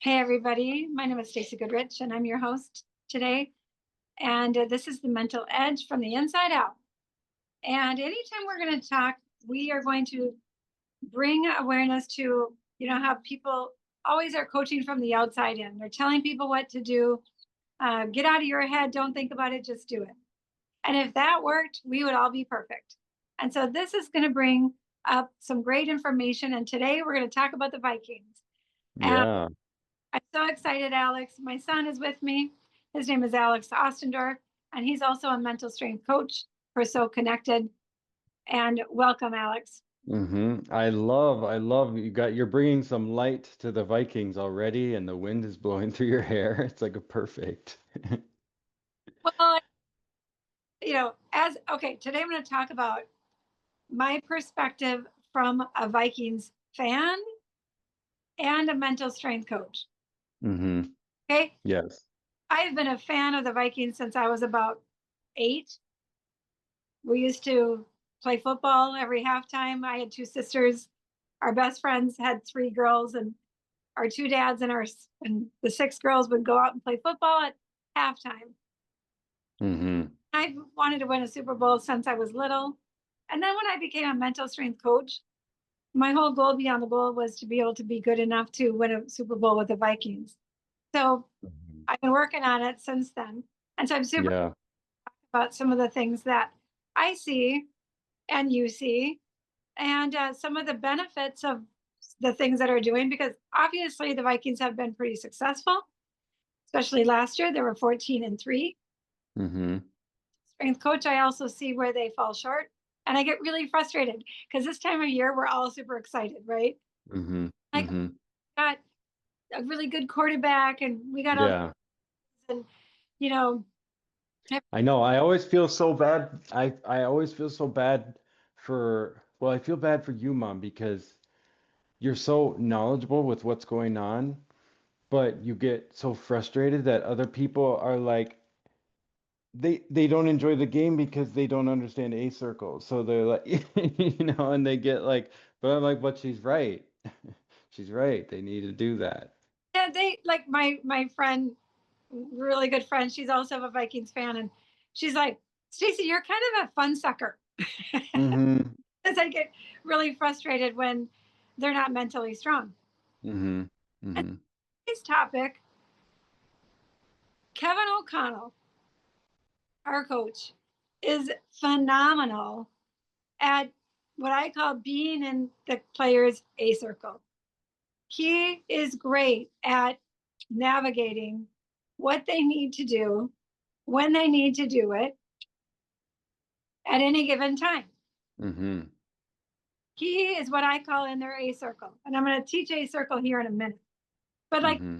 Hey everybody, my name is Stacey Goodrich and I'm your host today. And this is the Mental Edge from the Inside Out. And anytime we're going to talk, we are going to bring awareness to, how people always are coaching from the outside in. They're telling people what to do. Get out of your head, don't think about it, just do it. And if that worked, we would all be perfect. And so this is going to bring up some great information. And today we're going to talk about the Vikings. And Yeah. I'm so excited, Alex. My son is with me. His name is Alex Ostendorf, and he's also a mental strength coach for So Connected. And welcome, Alex. I love you're bringing some light to the Vikings already, and the wind is blowing through your hair. It's like a perfect. Well, today I'm going to talk about my perspective from a Vikings fan and a mental strength coach. Mm-hmm. Okay. Yes. I've been a fan of the Vikings since I was about 8. We used to play football every halftime. I had 2 sisters. Our best friends had 3 girls, and our 2 dads and the 6 girls would go out and play football at halftime. Mm-hmm. I wanted to win a Super Bowl since I was little. And then when I became a mental strength coach, my whole goal beyond the goal was to be able to be good enough to win a Super Bowl with the Vikings. So Hmm. I've been working on it since then. And so I'm super Yeah. about some of the things that I see and you see, and some of the benefits of the things that are doing, because obviously the Vikings have been pretty successful, especially last year. They were 14-3. Mm-hmm. Strength coach, I also see where they fall short. And I get really frustrated because this time of year, we're all super excited, right? Mm-hmm. Like, Mm-hmm. we got a really good quarterback and we got all, Yeah. and, you know, I know. I always feel so bad. I always feel so bad I feel bad for you, Mom, because you're so knowledgeable with what's going on, but you get so frustrated that other people are like, they don't enjoy the game because they don't understand A circles. So they're like, and they get like, but I'm like, but she's right. She's right. They need to do that. yeah, they like my friend, really good friend. She's also a Vikings fan. And she's like, Stacey, you're kind of a fun sucker. Mm-hmm. Because I get really frustrated when they're not mentally strong. Mm-hmm. And Mm-hmm. today's topic, Kevin O'Connell, our coach, is phenomenal at what I call being in the player's A circle. He is great at navigating what they need to do, when they need to do it, at any given time. Mm-hmm. He is what I call in their A circle. And I'm going to teach A circle here in a minute. But like Mm-hmm.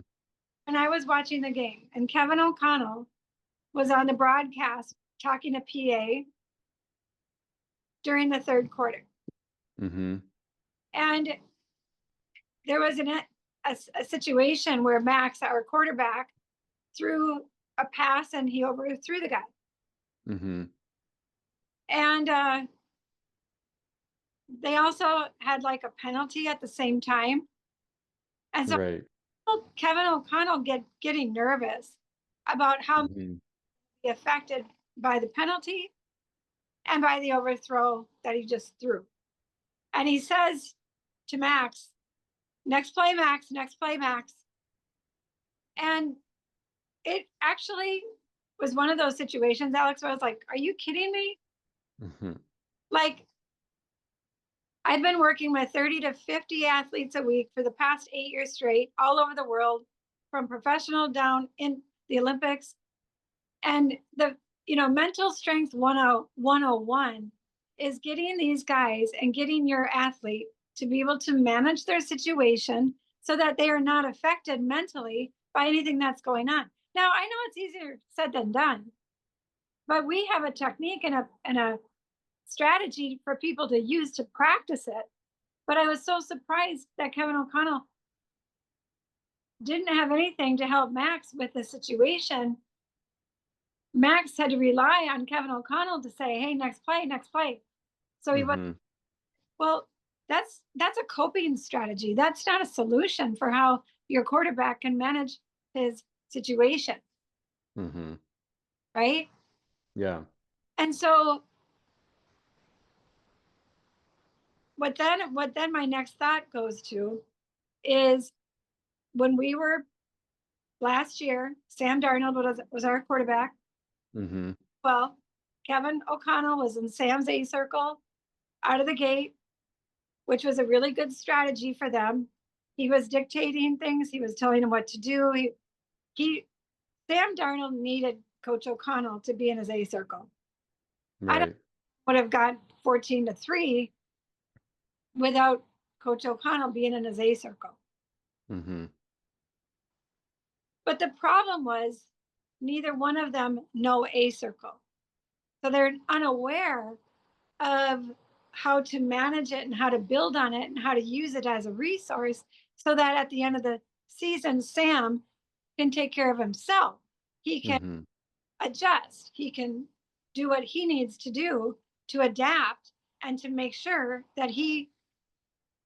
when I was watching the game and Kevin O'Connell was on the broadcast talking to PA during the third quarter. Mm-hmm. And there was a situation where Max, our quarterback, threw a pass and he overthrew the guy. Mm-hmm. And they also had like a penalty at the same time. And so Right. Kevin O'Connell getting nervous about how Mm-hmm. be affected by the penalty and by the overthrow that he just threw. And he says to Max, next play, Max, next play, Max. And it actually was one of those situations, Alex, where I was like, are you kidding me? Mm-hmm. Like, I've been working with 30 to 50 athletes a week for the past 8 years straight, all over the world, from professional down in the Olympics. And the, mental strength 101 is getting these guys and getting your athlete to be able to manage their situation so that they are not affected mentally by anything that's going on. Now, I know it's easier said than done, but we have a technique and a strategy for people to use to practice it. But I was so surprised that Kevin O'Connell didn't have anything to help Max with the situation. Max had to rely on Kevin O'Connell to say, hey, next play, next play. So he went, Mm-hmm. well, that's a coping strategy. That's not a solution for how your quarterback can manage his situation, Mm-hmm. right? Yeah. And so what then my next thought goes to is when we were last year, Sam Darnold was our quarterback. Mm-hmm. Well, Kevin O'Connell was in Sam's A circle out of the gate, which was a really good strategy for them. He was dictating things. He was telling him what to do. He Sam Darnold needed Coach O'Connell to be in his A circle. I don't Right. would have got 14-3 without Coach O'Connell being in his A circle. Mm-hmm. But the problem was neither one of them know A circle. So they're unaware of how to manage it and how to build on it and how to use it as a resource so that at the end of the season, Sam can take care of himself. He can Mm-hmm. adjust, he can do what he needs to do to adapt and to make sure that he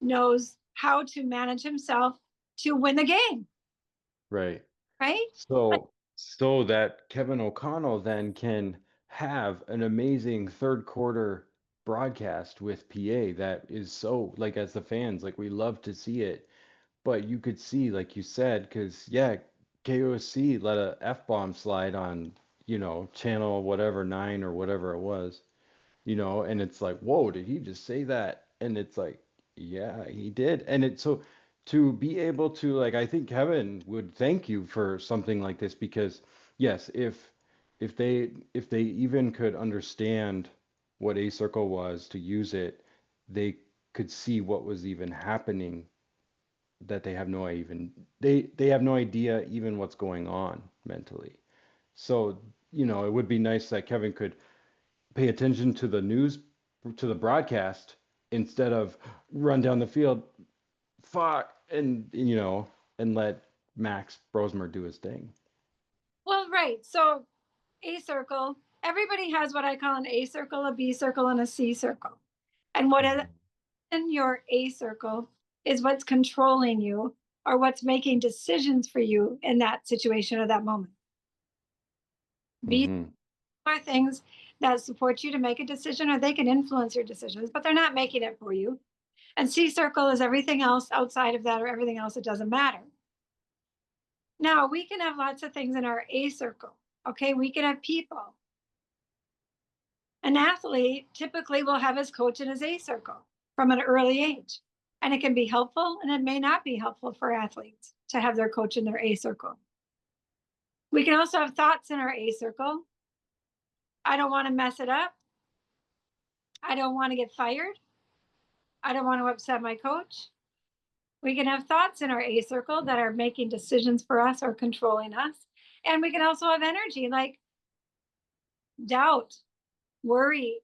knows how to manage himself to win the game, Right. right? So that Kevin O'Connell then can have an amazing third quarter broadcast with PA that is so like as the fans, like we love to see it. But you could see, like you said, because yeah, KOC let a F-bomb slide on, channel whatever 9 or whatever it was, and it's like, whoa, did he just say that? And it's like, yeah, he did. And it's so to be able to like, I think Kevin would thank you for something like this because yes, if they even could understand what a circle was to use it, they could see what was even happening that they have no idea even what's going on mentally. So, it would be nice that Kevin could pay attention to the news, to the broadcast, instead of run down the field, fuck, and let Max Brosmer do his thing. Well, right. So A circle, everybody has what I call an A circle, a B circle, and a C circle. And what is Mhm. in your A circle is what's controlling you or what's making decisions for you in that situation or that moment. B Mhm. are things that support you to make a decision or they can influence your decisions, but they're not making it for you. And C circle is everything else outside of that or everything else that doesn't matter. Now, we can have lots of things in our A circle. Okay, we can have people. An athlete typically will have his coach in his A circle from an early age. And it can be helpful and it may not be helpful for athletes to have their coach in their A circle. We can also have thoughts in our A circle. I don't want to mess it up. I don't want to get fired. I don't want to upset my coach. We can have thoughts in our A circle that are making decisions for us or controlling us. And we can also have energy like doubt, worry,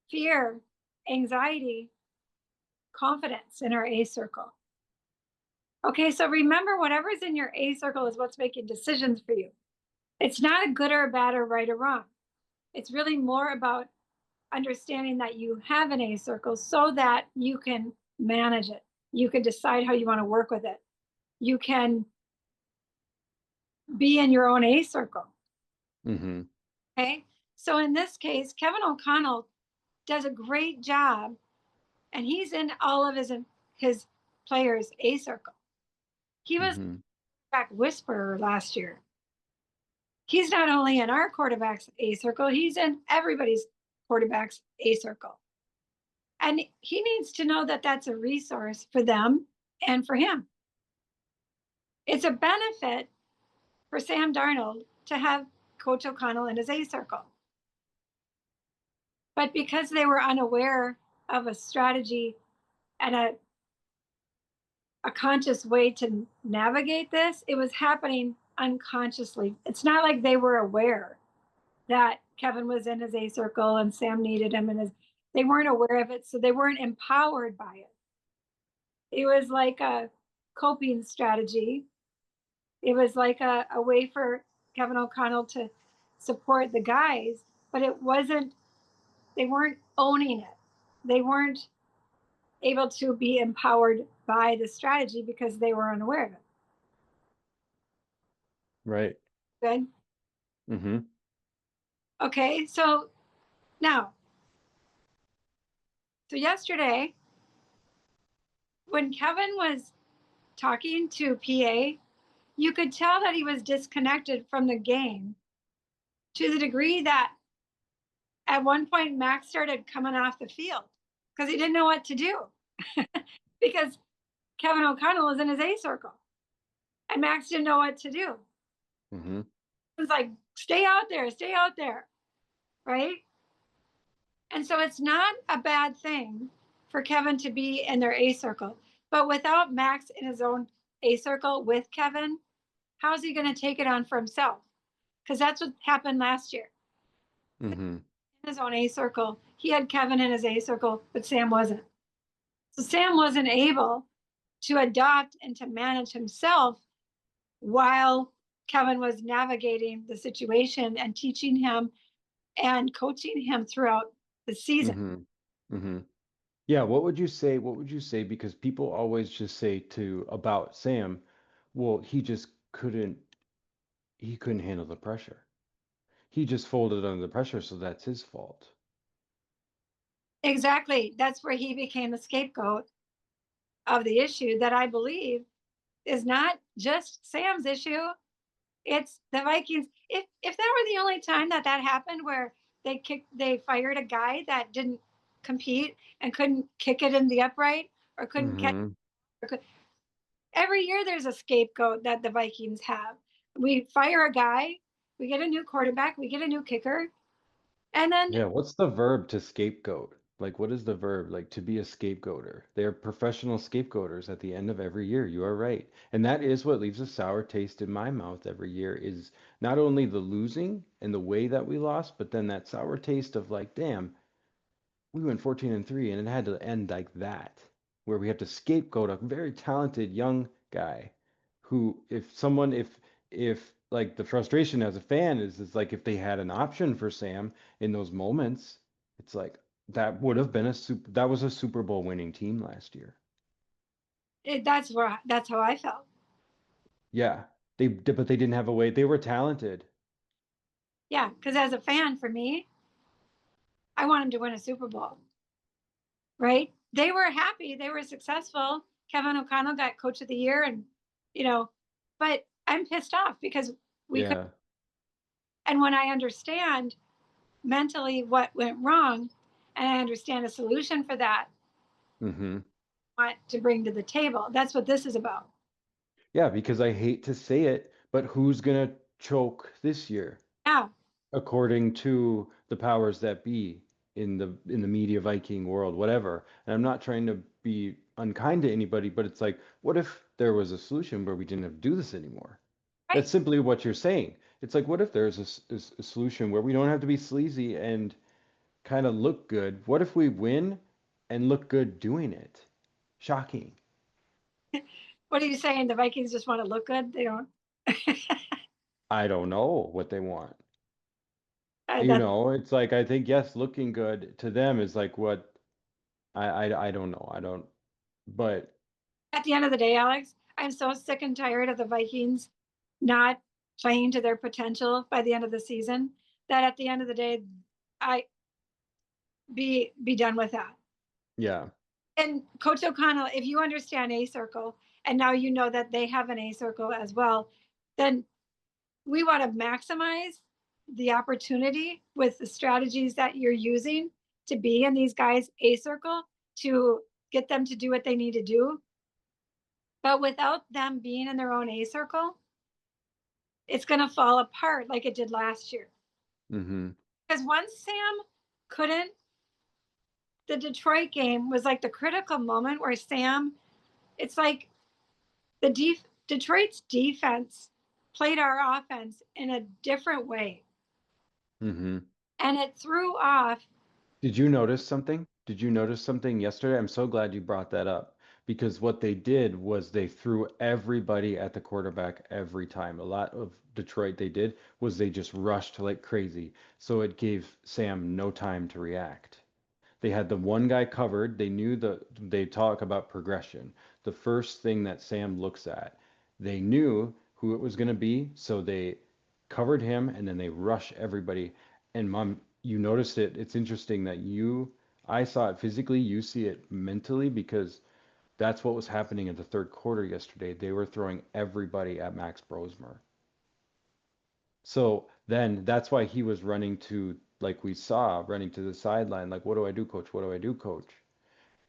fear, anxiety, confidence in our A circle. Okay, so remember, whatever's in your A circle is what's making decisions for you. It's not a good or a bad or right or wrong. It's really more about understanding that you have an A circle so that you can manage it. You can decide how you want to work with it. You can be in your own A circle. Mhm. Okay. So in this case, Kevin O'Connell does a great job and he's in all of his players' A circle. He was Mhm. back whisperer last year. He's not only in our quarterback's A circle, he's in everybody's quarterback's A circle. And he needs to know that that's a resource for them and for him. It's a benefit for Sam Darnold to have Coach O'Connell in his A circle. But because they were unaware of a strategy and a conscious way to navigate this, it was happening unconsciously. It's not like they were aware that Kevin was in his A circle and Sam needed him in his, they weren't aware of it, so they weren't empowered by it. It was like a coping strategy. It was like a way for Kevin O'Connell to support the guys, but it wasn't, they weren't owning it. They weren't able to be empowered by the strategy because they were unaware of it. Right. Good. Mm-hmm. Okay. So now, so yesterday, when Kevin was talking to PA, you could tell that he was disconnected from the game to the degree that at one point Max started coming off the field because he didn't know what to do because Kevin O'Connell was in his A circle and Max didn't know what to do. Mm-hmm. It was like, stay out there, right? And so it's not a bad thing for Kevin to be in their A circle, but without Max in his own A circle with Kevin, how's he going to take it on for himself? Because that's what happened last year. Mm-hmm. In his own A circle, he had Kevin in his A circle, but Sam wasn't. So Sam wasn't able to adopt and to manage himself while Kevin was navigating the situation and teaching him and coaching him throughout the season. Mm-hmm. Mm-hmm. Yeah, what would you say? What would you say? Because people always just say to about Sam, well, he couldn't handle the pressure. He just folded under the pressure, so that's his fault. Exactly. That's where he became the scapegoat of the issue that I believe is not just Sam's issue. It's the Vikings. If that were the only time that that happened, where they fired a guy that didn't compete and couldn't kick it in the upright or couldn't catch. Mm-hmm. Or could, every year there's a scapegoat that the Vikings have. We fire a guy, we get a new quarterback, we get a new kicker, and then Yeah, what's the verb to scapegoat? Like, what is the verb like to be a scapegoater? They're professional scapegoaters at the end of every year. You are right. And that is what leaves a sour taste in my mouth every year is not only the losing and the way that we lost, but then that sour taste of like, damn, we went 14-3 and it had to end like that, where we have to scapegoat a very talented young guy who, if like the frustration as a fan is like if they had an option for Sam in those moments, it's like that would have been that was a Super Bowl winning team last year. that's how I felt. Yeah, but they didn't have a way. They were talented. Yeah, because as a fan, for me, I want him to win a Super Bowl. Right? They were happy, they were successful. Kevin O'Connell got Coach of the Year, and you know, but I'm pissed off because we could. Yeah. And when I understand mentally what went wrong, and I understand a solution for that, Mm-hmm. I want to bring to the table. That's what this is about. Yeah, because I hate to say it, but who's gonna choke this year? Yeah, According to the powers that be in the media Viking world, whatever. And I'm not trying to be unkind to anybody, but it's like, what if there was a solution where we didn't have to do this anymore? right. That's simply what you're saying. It's like, what if there's a solution where we don't have to be sleazy and kind of look good? What if we win and look good doing it? Shocking. What are you saying? The Vikings just want to look good. They don't. I don't know what they want. You That know, it's like I think yes, looking good to them is like what I don't know. I don't, but at the end of the day, Alex, I'm so sick and tired of the Vikings not playing to their potential by the end of the season that at the end of the day, I be done with that. yeah. And Coach O'Connell, if you understand A circle and now you know that they have an A circle as well, then we want to maximize the opportunity with the strategies that you're using to be in these guys' A circle to get them to do what they need to do. But without them being in their own A circle, it's going to fall apart like it did last year. Mm-hmm. Because once Sam couldn't, the Detroit game was like the critical moment where Sam, it's like Detroit's defense played our offense in a different way. Mm-hmm. And it threw off. Did you notice something? Did you notice something yesterday? I'm so glad you brought that up because what they did was they threw everybody at the quarterback every time. A lot of Detroit they did was they just rushed like crazy. So it gave Sam no time to react. They had the one guy covered. They knew they talk about progression. The first thing that Sam looks at, they knew who it was going to be, so they covered him and then they rush everybody. And mom, you noticed it. It's interesting that I saw it physically, you see it mentally because that's what was happening in the third quarter yesterday. They were throwing everybody at Max Brosmer. So then that's why he was running to, like we saw, running to the sideline, like, what do I do, coach? What do I do, coach?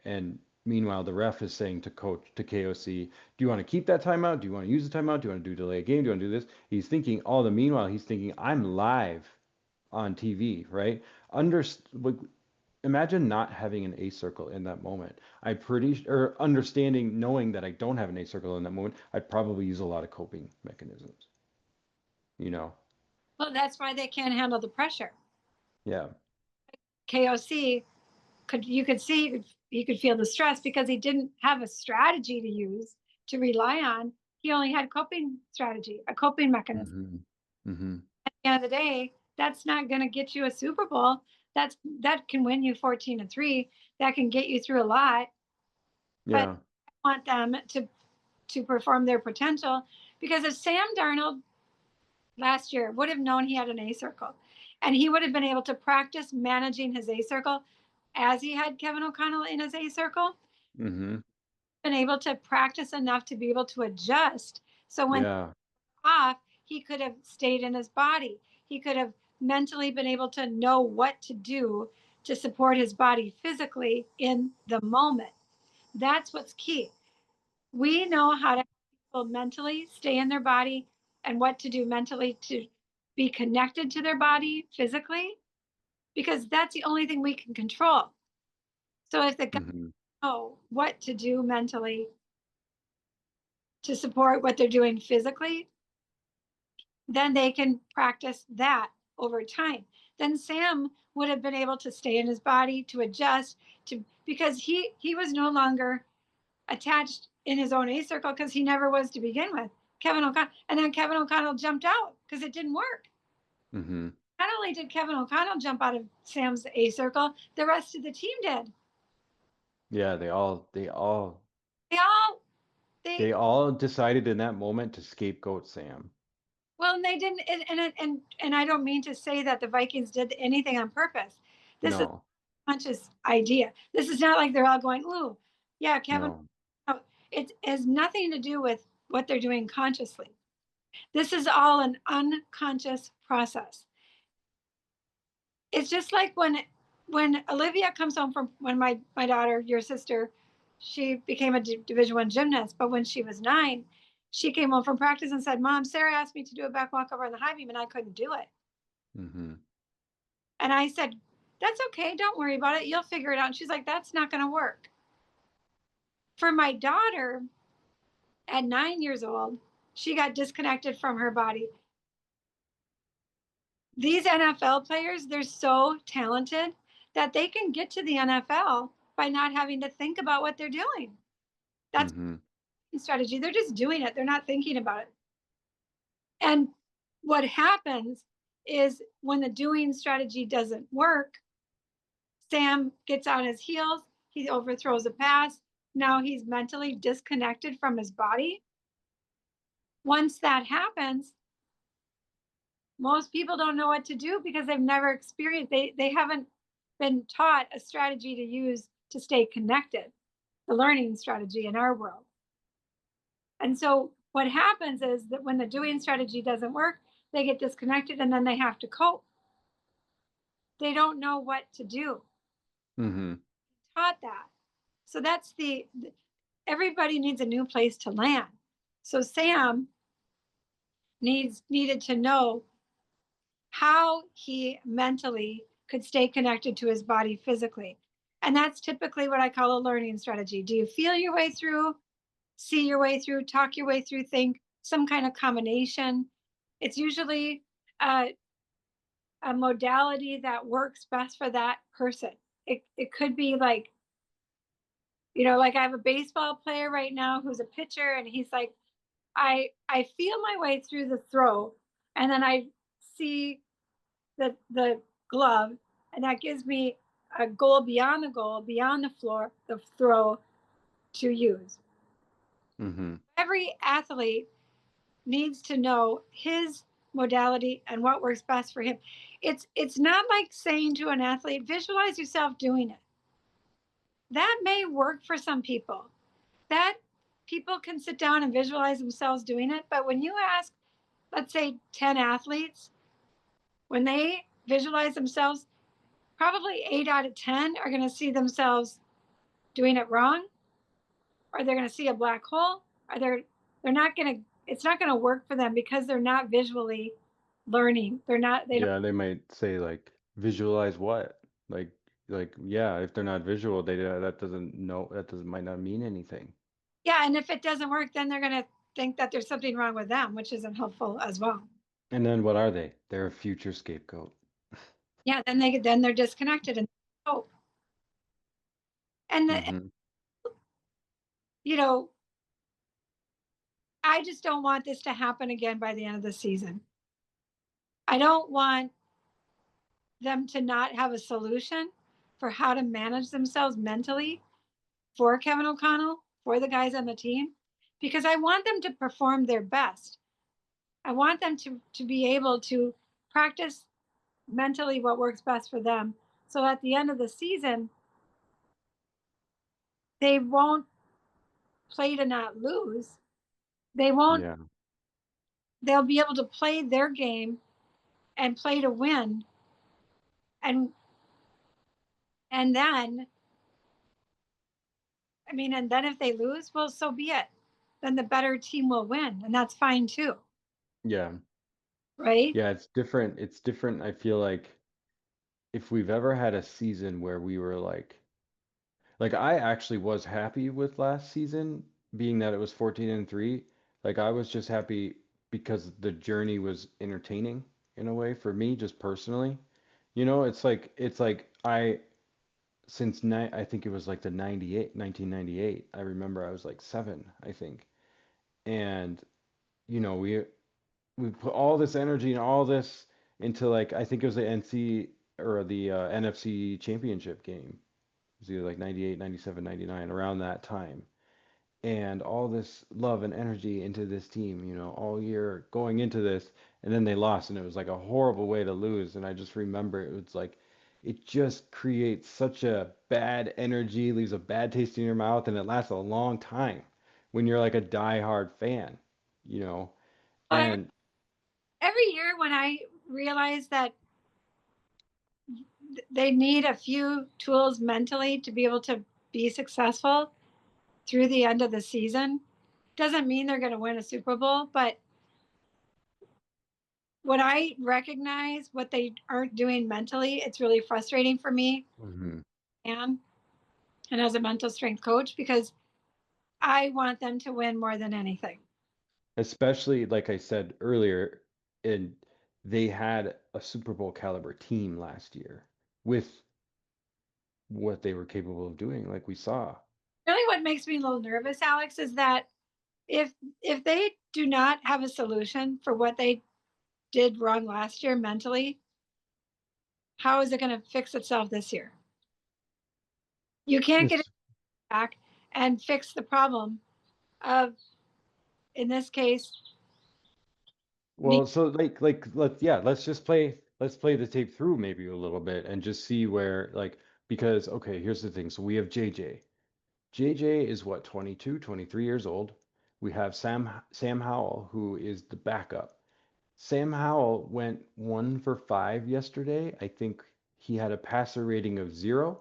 And meanwhile, the ref is saying to KOC, do you want to keep that timeout? Do you want to use the timeout? Do you want to do delay a game? Do you want to do this? He's thinking meanwhile, he's thinking, I'm live on TV, right? Like, imagine not having an A circle in that moment. Or understanding, knowing that I don't have an A circle in that moment, I'd probably use a lot of coping mechanisms, you know? Well, that's why they can't handle the pressure. Yeah. KOC you could see he could feel the stress because he didn't have a strategy to use to rely on. He only had a coping mechanism. Mm-hmm. Mm-hmm. At the end of the day, that's not going to get you a Super Bowl. That can win you 14-3. That can get you through a lot, but Yeah. I want them to perform their potential because if Sam Darnold last year would have known he had an A circle and he would have been able to practice managing his A circle as he had Kevin O'Connell in his A circle, Mm-hmm. been able to practice enough to be able to adjust. So when Yeah. off, he could have stayed in his body. He could have mentally been able to know what to do to support his body physically in the moment. That's what's key. We know how to people mentally stay in their body and what to do mentally to be connected to their body physically, because that's the only thing we can control. So if the guys Mm-hmm. know what to do mentally to support what they're doing physically, then they can practice that over time. Then Sam would have been able to stay in his body to adjust to because he was no longer attached in his own A circle because he never was to begin with. Kevin O'Connell, and then Kevin O'Connell jumped out because it didn't work. Mm-hmm. Not only did Kevin O'Connell jump out of Sam's A circle, the rest of the team did. Yeah, They all they they all decided in that moment to scapegoat Sam. well, and they didn't, and I don't mean to say that the Vikings did anything on purpose. This is No, a conscious idea. This is not like they're all going, "Ooh, yeah, Kevin." no. No, it has nothing to do with what they're doing consciously. This is all an unconscious process. It's just like when Olivia comes home from when my daughter, your sister, she became a Division One gymnast, but when she was 9, she came home from practice and said, "Mom, Sarah asked me to do a back walkover on the high beam, and I couldn't do it." Mm-hmm. And I said, "That's okay. Don't worry about it. You'll figure it out." And she's like, "That's not going to work." For my daughter at 9 years old, she got disconnected from her body. These NFL players, they're so talented that they can get to the NFL by not having to think about what they're doing. That's Mm-hmm. strategy. They're just doing it. They're not thinking about it. And what happens is when the doing strategy doesn't work, Sam gets on his heels, he overthrows a pass. Now he's mentally disconnected from his body. Once that happens, most people don't know what to do because they've never experienced, they haven't been taught a strategy to use to stay connected, the learning strategy in our world. And so what happens is that when the doing strategy doesn't work, they get disconnected and then they have to cope. They don't know what to do. Mm-hmm. Taught that. So that's everybody needs a new place to land. So Sam needed to know how he mentally could stay connected to his body physically. And that's typically what I call a learning strategy. Do you feel your way through, see your way through, talk your way through, think some kind of combination? It's usually a modality that works best for that person. It could be like, like I have a baseball player right now who's a pitcher and he's like, I feel my way through the throw and then I see the glove and that gives me a goal, beyond the floor, the throw to use. Mm-hmm. Every athlete needs to know his modality and what works best for him. It's not like saying to an athlete, visualize yourself doing it. That may work for some people. That people can sit down and visualize themselves doing it, but when you ask, let's say 10 athletes, when they visualize themselves, probably 8 out of 10 are going to see themselves doing it wrong, or they're going to see a black hole, or they're not going to, it's not going to work for them because they're not visually learning. They don't. Yeah, they might say like visualize what? Like yeah, if they're not visual, they that doesn't know that doesn't might not mean anything. Yeah, and if it doesn't work, then they're going to think that there's something wrong with them, which isn't helpful as well. And then what are they? They're a future scapegoat. Yeah, then they're disconnected and oh, and the, Mm-hmm. you know, I just don't want this to happen again by the end of the season. I don't want them to not have a solution for how to manage themselves mentally for Kevin O'Connell, for the guys on the team, because I want them to perform their best. I want them to be able to practice mentally what works best for them. So at the end of the season, they won't play to not lose. They won't, Yeah. they'll be able to play their game and play to win. And then, I mean, and then if they lose, well, so be it. Then the better team will win, and that's fine too, Yeah. right? Yeah, it's different. It's different. I feel like if we've ever had a season where we were like I actually was happy with last season, being that it was 14-3. Like I was just happy because the journey was entertaining in a way for me, just personally. You know, it's like I since ni I think it was like the 98, 1998. I remember I was like 7, I think. And you know, we put all this energy and all this into like I think it was the NC or the NFC championship game. It was either like 98, 97, 99, around that time. And all this love and energy into this team, you know, all year going into this, and then they lost, and it was like a horrible way to lose. And I just remember it was like it just creates such a bad energy, leaves a bad taste in your mouth, and it lasts a long time when you're like a die-hard fan, you know. But And every year when I realize that they need a few tools mentally to be able to be successful through the end of the season, doesn't mean they're going to win a Super Bowl. But when I recognize what they aren't doing mentally, it's really frustrating for me Mhm. and as a mental strength coach because I want them to win more than anything. Especially like I said earlier, and they had a Super Bowl caliber team last year with what they were capable of doing, like we saw. Really, what makes me a little nervous, Alex, is that if if they do not have a solution for what they did wrong last year mentally, how is it going to fix itself this year? You can't get it It's back and fix the problem of, in this case, well, so like let's play the tape through maybe a little bit and just see where like because okay, here's the thing. So we have JJ. JJ is what, 22, 23 years old. We have Sam Howell, who is the backup. Sam Howell went 1 for 5 yesterday. I think he had a passer rating of 0.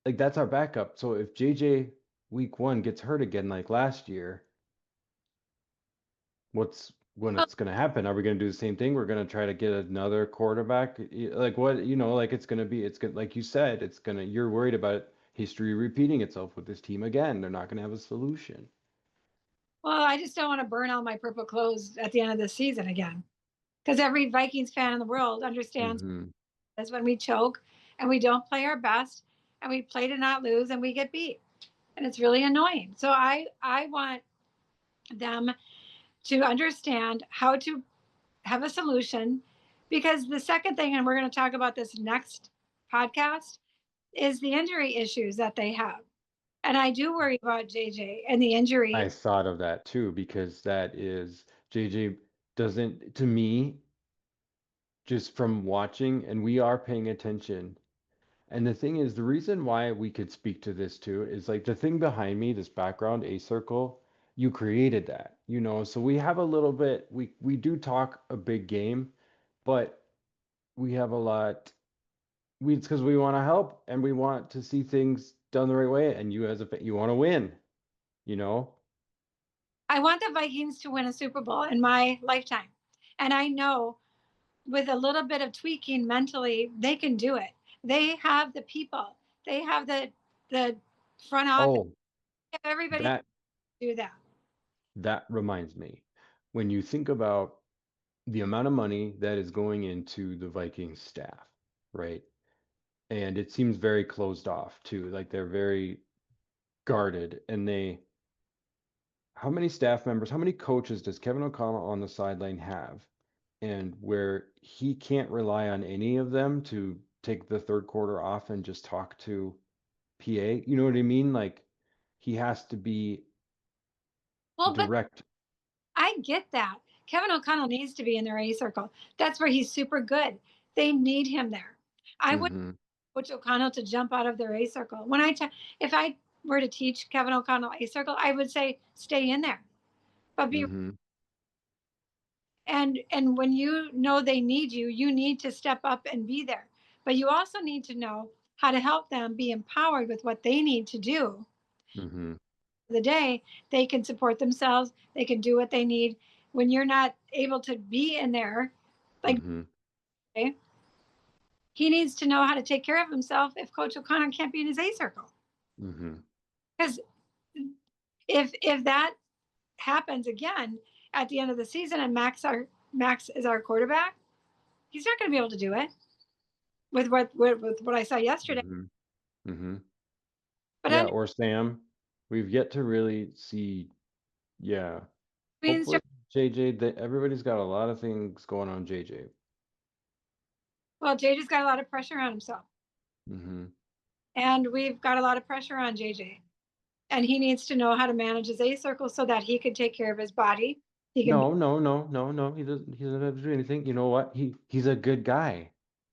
Like that's our backup. So if JJ week 1 gets hurt again like last year, what's when well, it's going to happen? Are we going to do the same thing? We're going to try to get another quarterback? Like what, like it's going to be, it's going like you said, it's going to, you're worried about history repeating itself with this team again. They're not going to have a solution. I just don't want to burn all my purple clothes at the end of the season again. Because every Vikings fan in the world understands Hmm. is when we choke and we don't play our best and we play to not lose and we get beat. And it's really annoying. So I want them to understand how to have a solution Because the second thing, and we're going to talk about this next podcast, is the injury issues that they have. And I do worry about JJ and the I injury. thought of that too because that is JJ doesn't to me just from watching and we are paying attention. And the thing is, the reason why we could speak to this too is like the thing behind me, this background, A circle, you created that, you know. So we have a little bit, we do talk a big game, but we have a lot. It's because we want to help and we want to see things done the right way. And you as a you want to win, you know. I want the Vikings to win a Super Bowl in my lifetime. And I know with a little bit of tweaking mentally, they can do it. They have the people, they have the front office, Oh, everybody that to do that. that reminds me. When you think about the amount of money that is going into the Vikings staff, right? And it seems very closed off too. Like they're very guarded and they how many staff members, how many coaches does Kevin O'Connell on the sideline have? And where he can't rely on any of them to take the third quarter off and just talk to PA. You know what I mean? Like he has to be Well, but direct. I get that. Kevin O'Connell needs to be in their A circle. That's where he's super good. They need him there. I would Mm-hmm. coach O'Connell to jump out of their A circle. If I were to teach Kevin O'Connell A circle, I would say stay in there, but be Mm-hmm. and when you know they need you, you need to step up and be there. But you also need to know how to help them be empowered with what they need to do. Mm-hmm. The day they can support themselves, they can do what they need. When you're not able to be in there, like Mm-hmm. okay, he needs to know how to take care of himself if Coach O'Connor can't be in his A circle. Mm-hmm. Because if that happens again at the end of the season and Max is our quarterback, he's not going to be able to do it with what I saw yesterday. Mm-hmm. Mm-hmm. But Yeah, anyway, or Sam. We've yet to really see, yeah. means Hopefully, JJ, that everybody's got a lot of things going on, JJ. well, JJ's got a lot of pressure on himself, Mm-hmm. and we've got a lot of pressure on JJ, and he needs to know how to manage his A circle so that he can take care of his body. He can be, No, no, no, no, no. He doesn't have to do anything. You know what? He's a good guy.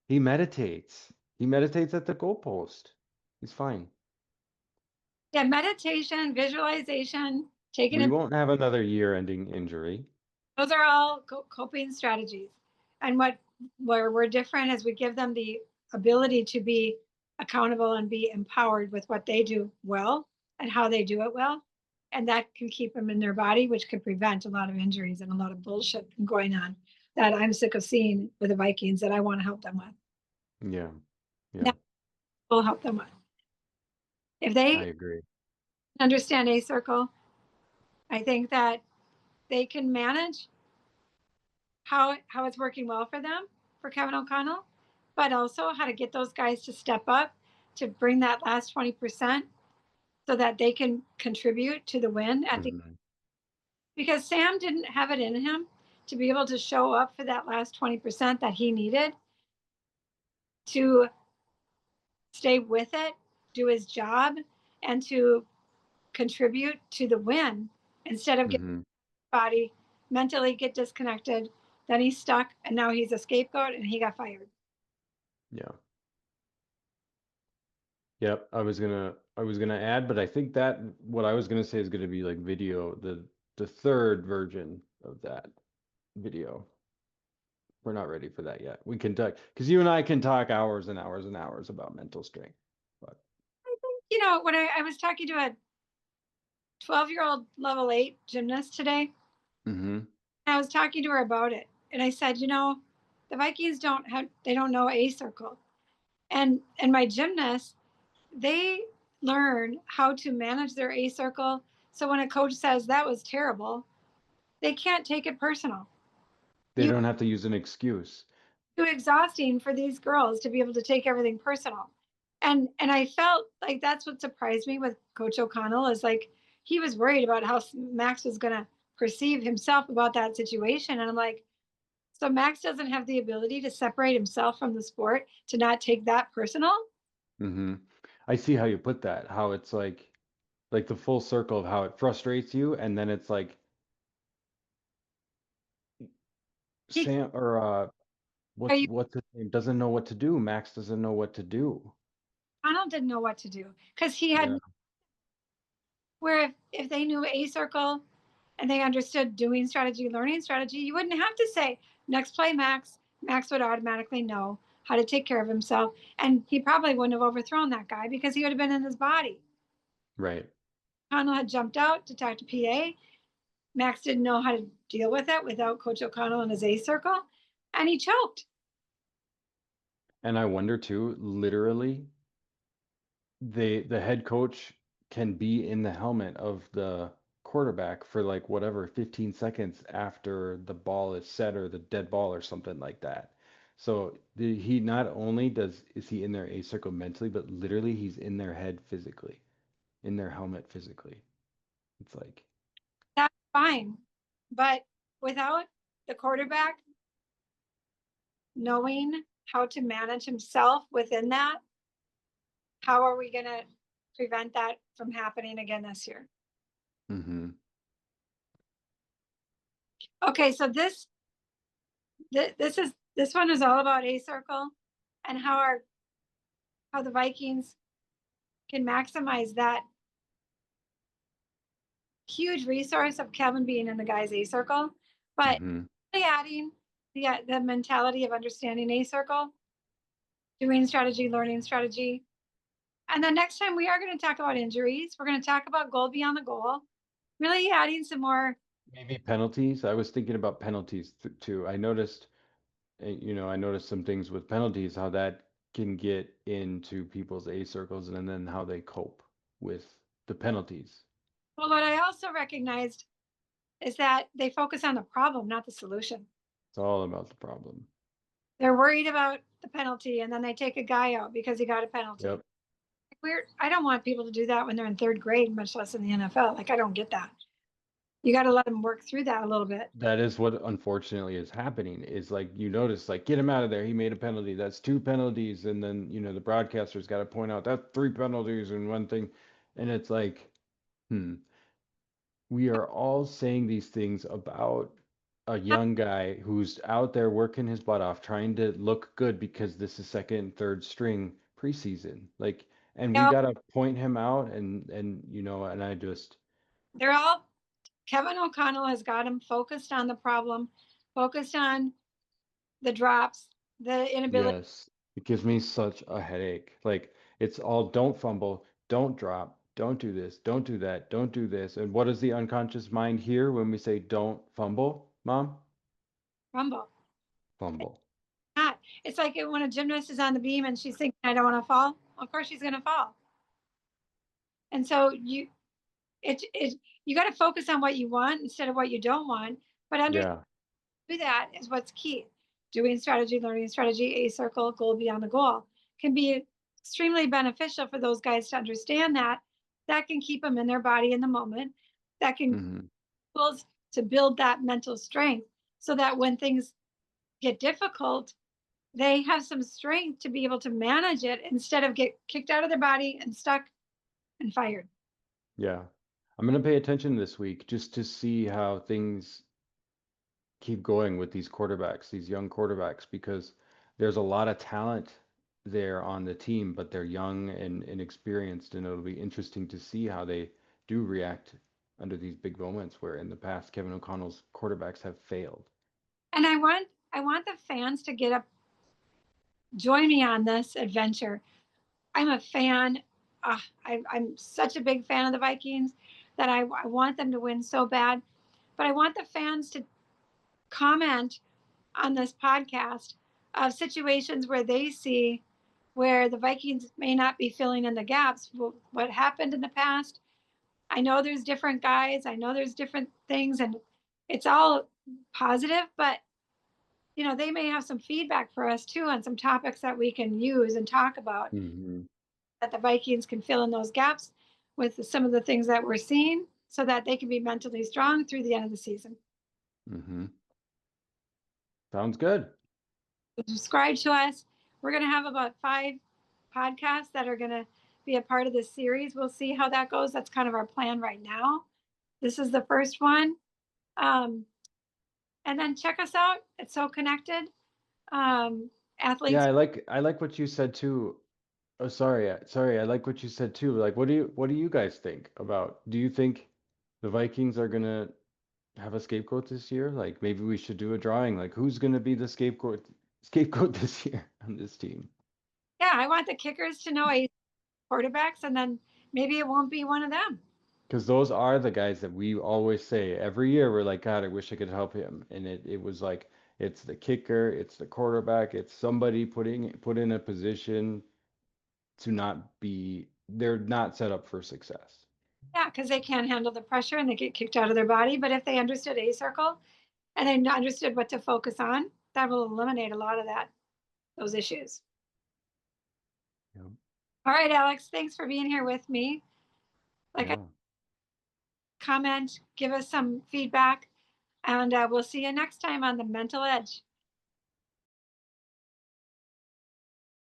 He meditates. He meditates at the goalpost. He's fine. yeah, meditation, visualization, taking We it. won't have another year-ending injury. Those are all coping strategies. And where we're different is we give them the ability to be accountable and be empowered with what they do well and how they do it well. And that can keep them in their body, which could prevent a lot of injuries and a lot of bullshit from going on that I'm sick of seeing with the Vikings that I want to help them with. Yeah, Now yeah, we'll help them with. If I they agree. understand A circle, I think that they can manage how it's working well for them for Kevin O'Connell, but also how to get those guys to step up to bring that last 20% so that they can contribute to the win at the Hmm. because Sam didn't have it in him to be able to show up for that last 20% that he needed to stay with it, do his job, and to contribute to the win instead of getting Hmm. body mentally get disconnected. Then he's stuck and now he's a scapegoat and he got fired. Yeah. Yep. I was gonna add, but I think that what I was gonna say is gonna be like video, the third version of that video. We're not ready for that yet. We can talk because you and I can talk hours and hours and hours about mental strength. But When I was talking to a 12-year-old level 8 gymnast today, hmm. I was talking to her about it. And I said, the Vikings they don't know A circle. And my gymnasts, they learn how to manage their A circle. So when a coach says that was terrible, they can't take it personal. They You don't have to use an excuse. too exhausting for these girls to be able to take everything personal. And I felt like that's what surprised me with Coach O'Connell is like he was worried about how Max was going to perceive himself about that situation, and I'm like, So Max doesn't have the ability to separate himself from the sport, to not take that personal. Hmm. I see how you put that, how it's like the full circle of how it frustrates you, and then it's like He, Sam or are what's you, what's his name doesn't know what to do. Max doesn't know what to do. Connell didn't know what to do because he had, Yeah, where if they knew a circle and they understood doing strategy, learning strategy, you wouldn't have to say, next play, Max. Max would automatically know how to take care of himself. And he probably wouldn't have overthrown that guy because he would have been in his body. right. Connell had jumped out to talk to PA. Max didn't know how to deal with it without Coach O'Connell in his A circle, and he choked. And I wonder too, literally, the head coach can be in the helmet of the quarterback for like whatever 15 seconds after the ball is set or the dead ball or something like that. So he not only is he in their A circle mentally, but literally he's in their head physically, in their helmet physically. It's like, That's fine. But without the quarterback knowing how to manage himself within that, how are we going to prevent that from happening again this year? hmm Okay, so this one is all about A circle and how the Vikings can maximize that huge resource of Kevin being in the guys A circle, but hmm really adding the mentality of understanding A circle, doing strategy, learning strategy. And then next time we are going to talk about injuries. We're going to talk about goal beyond the goal, really adding some more. maybe penalties. I was thinking about penalties too. I noticed, I noticed some things with penalties, how that can get into people's A circles and then how they cope with the penalties. Well, what I also recognized is that they focus on the problem, not the solution. It's all about the problem. They're worried about the penalty and then they take a guy out because he got a penalty. Yep. I don't want people to do that when they're in third grade, much less in the NFL. Like, I don't get that. You got to let them work through that a little bit. That is what unfortunately is happening is like you notice like get him out of there. He made a penalty. That's two penalties. And then, the broadcaster's got to point out that's three penalties and one thing. And it's like, hmm, we are all saying these things about a young guy who's out there working his butt off, trying to look good because this is second and third string preseason. Like, and You we know, gotta point him out and I just they're all, Kevin O'Connell has got him focused on the problem, focused on the drops, the inability. yes, it gives me such a headache. Like it's all don't fumble, don't drop, don't do this, don't do that, don't do this. And what does the unconscious mind hear when we say don't fumble, Mom? Rumble. Fumble. Not. It's like when a gymnast is on the beam and she's thinking, I don't want to fall. Of course she's going to fall. And so you got to focus on what you want instead of what you don't want. But understand Yeah. that is what's key. Doing strategy, learning strategy, A circle, goal beyond the goal can be extremely beneficial for those guys to understand that. That can keep them in their body in the moment. That can hmm to build that mental strength so that when things get difficult, they have some strength to be able to manage it instead of get kicked out of their body and stuck and fired. Yeah. I'm gonna pay attention this week just to see how things keep going with these quarterbacks, these young quarterbacks, because there's a lot of talent there on the team, but they're young and inexperienced, and it'll be interesting to see how they do react under these big moments where in the past Kevin O'Connell's quarterbacks have failed. And I want the fans to get up, join me on this adventure. I'm a fan. I'm such a big fan of the Vikings that I want them to win so bad. But I want the fans to comment on this podcast of situations where they see where the Vikings may not be filling in the gaps. What happened in the past? I know there's different guys. I know there's different things, and it's all positive. But they may have some feedback for us too on some topics that we can use and talk about, Hmm that the Vikings can fill in those gaps with some of the things that we're seeing so that they can be mentally strong through the end of the season. hmm Sounds good. Subscribe to us. We're going to have about 5 podcasts that are going to be a part of this series. We'll see how that goes. That's kind of our plan right now. This is the first one. Um, and then check us out. It's so connected. Yeah, Athletes. I like what you said too. Oh, sorry. Sorry. I like what you said too. Like, what do you guys think about? Do you think the Vikings are gonna have a scapegoat this year? Like, maybe we should do a drawing. Like, who's gonna be the scapegoat this year on this team? Yeah, I want the kickers to know a quarterbacks, and then maybe it won't be one of them. Because those are the guys that we always say every year. We're like, God, I wish I could help him. And it was like, it's the kicker, it's the quarterback, it's somebody put in a position to not be, they're not set up for success. Yeah, because they can't handle the pressure and they get kicked out of their body. But if they understood a circle and they understood what to focus on, that will eliminate a lot of those issues. Yeah. All right, Alex, thanks for being here with me. Like, Yeah. comment, give us some feedback, and we'll see you next time on the Mental Edge.